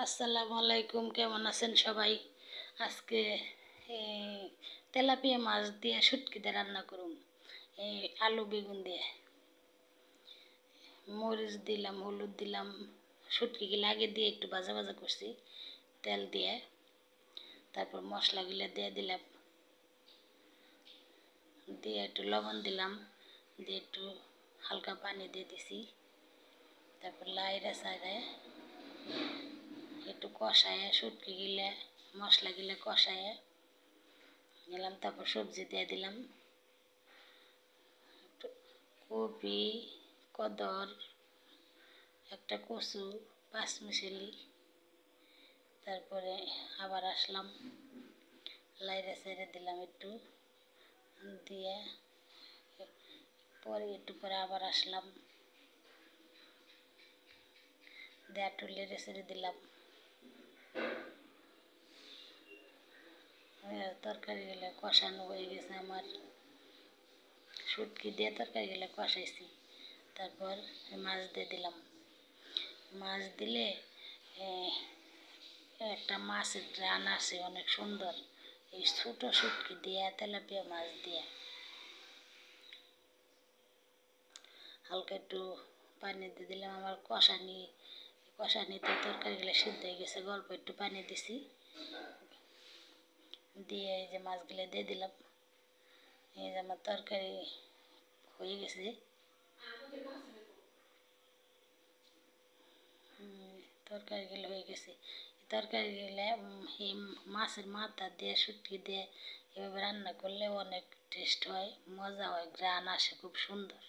আসসালামু আলাইকুম, কেমন আছেন সবাই? আজকে তেলাপিয়া মাছ দিয়ে শুটকি দিয়ে রান্না করুন। আলু বেগুন দিয়ে মরিচ দিলাম, হলুদ দিলাম, শুটকিগুলো আগে দিয়ে একটু ভাজা ভাজা করছি তেল দিয়ে। তারপর মশলাগুলো দিয়ে দিলাম, দিয়ে একটু লবণ দিলাম, দিয়ে একটু হালকা পানি দিয়ে দিছি। তারপর লাইড়ে সাইড়ে একটু কষায় শুটকি গিলে মশলা গিলে কষায় নিলাম। তারপর সবজি দিয়ে দিলাম, কপি, কদর, একটা কচু, পাঁচমিশালি। তারপরে আবার আসলাম, লাইড়ে সাইড়ে দিলাম একটু, দিয়ে পরে একটু পরে আবার আসলাম, দিয়ে একটু লেড়ে সেড়ে দিলাম। তরকারি গেলে কষানো হয়ে গেছে আমার, শুটকি দিয়ে তরকারি গেলে কষাইছি। তারপর মাছ দিয়ে দিলাম। মাছ দিলে একটা মাছের গ্রান আসে অনেক সুন্দর, এই ছোটো শুটকি দিয়ে তেলাপিয়া মাছ দিয়ে। হালকা একটু পানি দিয়ে দিলাম, আমার কষানিতে তরকারিগুলো সিদ্ধ হয়ে গেছে, অল্প একটু পানি দিছি, দিয়ে এই যে মাছগুলো দিয়ে দিলাম। এই যে আমার তরকারি হয়ে গেছে। তরকারিগুলো হয়ে গেছে। তরকারিগুলো এই মাছের মাথা দিয়ে শুটকি দিয়ে এভাবে রান্না করলে অনেক টেস্ট হয়, মজা হয়, ঘ্রাণ আসে খুব সুন্দর।